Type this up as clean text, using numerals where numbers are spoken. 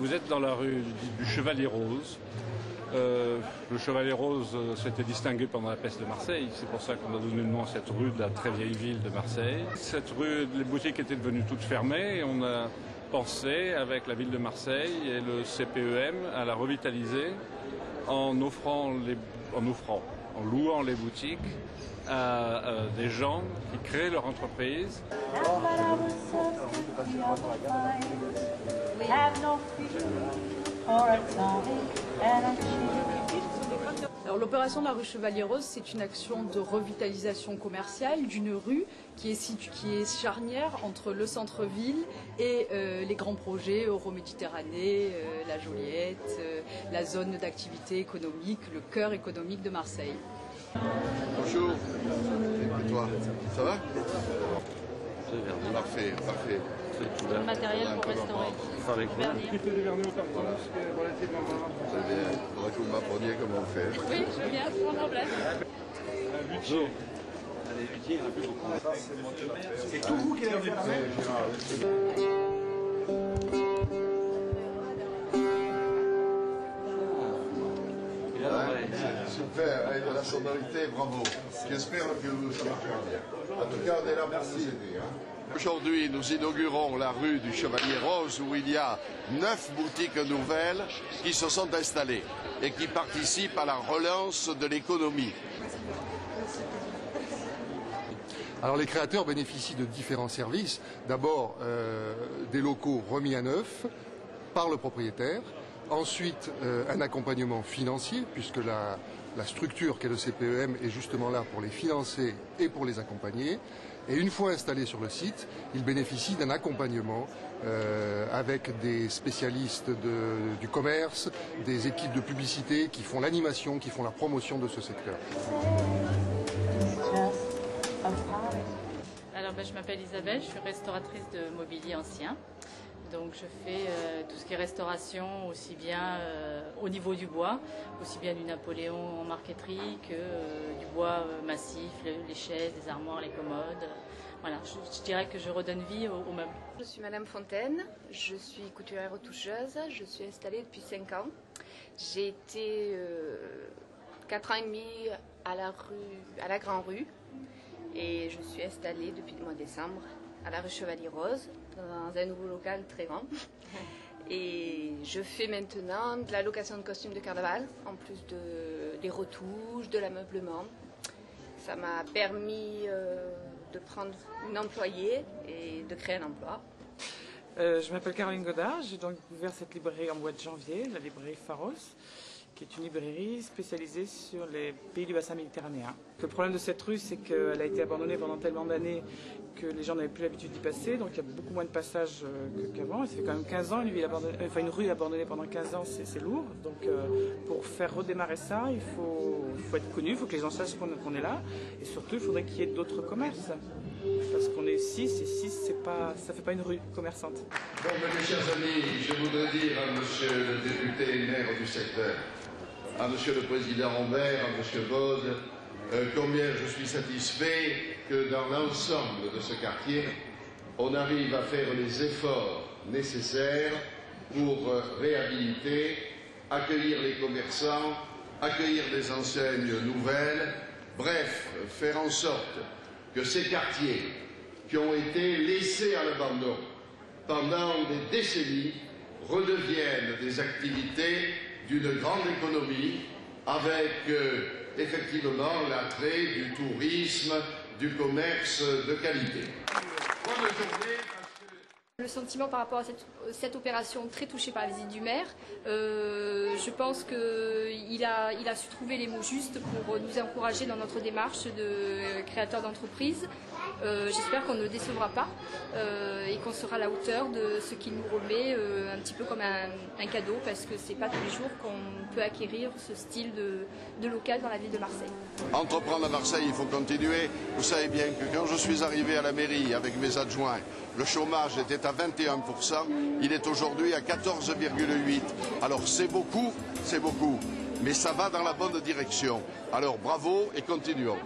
Vous êtes dans la rue du Chevalier Rose. Le Chevalier Rose s'était distingué pendant la peste de Marseille. C'est pour ça qu'on a donné le nom à cette rue de la très vieille ville de Marseille. Cette rue, les boutiques étaient devenues toutes fermées et on a pensé avec la ville de Marseille et le CPEM à la revitaliser en louant les boutiques à des gens qui créent leur entreprise. Alors, l'opération de la rue Chevalier Rose, c'est une action de revitalisation commerciale d'une rue qui est charnière entre le centre-ville et les grands projets Euroméditerranée, la Joliette, la zone d'activité économique, le cœur économique de Marseille. Bonjour, et toi, ça va? Parfait, parfait. Le matériel pour restaurer. Avec vous. Plutôt du vernis au carton, c'est relativement rare. Très bien, il faudra que vous m'appreniez comment on fait. Oui, je viens, sans problème. Bonjour. Allez, Luthier, il n'y en a plus beaucoup. C'est tout vous qui l'avez fait. Super, avec de la sonorité, bravo. J'espère que vous ça marchera bien. En tout cas, on est là pour vous aider. Aujourd'hui, nous inaugurons la rue du Chevalier Rose où il y a 9 boutiques nouvelles qui se sont installées et qui participent à la relance de l'économie. Alors les créateurs bénéficient de différents services. D'abord des locaux remis à neuf par le propriétaire. Ensuite un accompagnement financier puisque la structure qu'est le CPEM est justement là pour les financer et pour les accompagner. Et une fois installés sur le site, ils bénéficient d'un accompagnement avec des spécialistes du commerce, des équipes de publicité qui font l'animation, qui font la promotion de ce secteur. Alors je m'appelle Isabelle, je suis restauratrice de mobilier ancien. Donc je fais tout ce qui est restauration, aussi bien au niveau du bois, aussi bien du Napoléon en marqueterie que du bois massif, les chaises, les armoires, les commodes. Voilà, je dirais que je redonne vie aux meubles. Je suis Madame Fontaine, je suis couturière retoucheuse, je suis installée depuis 5 ans. J'ai été 4 ans et demi à la Grand Rue et je suis installée depuis le mois de décembre à la rue Chevalier Rose, dans un nouveau local très grand. Et je fais maintenant de la location de costumes de carnaval, en plus des retouches, de l'ameublement. Ça m'a permis de prendre une employée et de créer un emploi. Je m'appelle Caroline Godard, j'ai donc ouvert cette librairie en mois de janvier, la librairie Pharos, qui est une librairie spécialisée sur les pays du bassin méditerranéen. Le problème de cette rue, c'est qu'elle a été abandonnée pendant tellement d'années que les gens n'avaient plus l'habitude d'y passer, donc il y a beaucoup moins de passages qu'avant. Ça fait quand même 15 ans, une rue abandonnée pendant 15 ans, c'est lourd. Donc pour faire redémarrer ça, il faut être connu, il faut que les gens sachent qu'on est là. Et surtout, il faudrait qu'il y ait d'autres commerces. Parce qu'on est 6, et 6, ça fait pas une rue commerçante. Bon, mes chers amis, je voudrais dire à monsieur le député maire du secteur, à monsieur le président Rambert, à monsieur Bode, combien je suis satisfait que dans l'ensemble de ce quartier, on arrive à faire les efforts nécessaires pour réhabiliter, accueillir les commerçants, accueillir des enseignes nouvelles, bref, faire en sorte que ces quartiers qui ont été laissés à l'abandon pendant des décennies redeviennent des activités d'une grande économie avec effectivement l'attrait du tourisme, du commerce de qualité. Bonne journée. Le sentiment par rapport à cette opération très touchée par la visite du maire, je pense qu'il a su trouver les mots justes pour nous encourager dans notre démarche de créateur d'entreprise. J'espère qu'on ne le décevra pas et qu'on sera à la hauteur de ce qu'il nous remet un petit peu comme un cadeau parce que c'est pas tous les jours qu'on peut acquérir ce style de local dans la ville de Marseille. Entreprendre à Marseille, il faut continuer. Vous savez bien que quand je suis arrivé à la mairie avec mes adjoints, le chômage était à 21%, il est aujourd'hui à 14,8%. Alors c'est beaucoup, mais ça va dans la bonne direction. Alors bravo et continuons.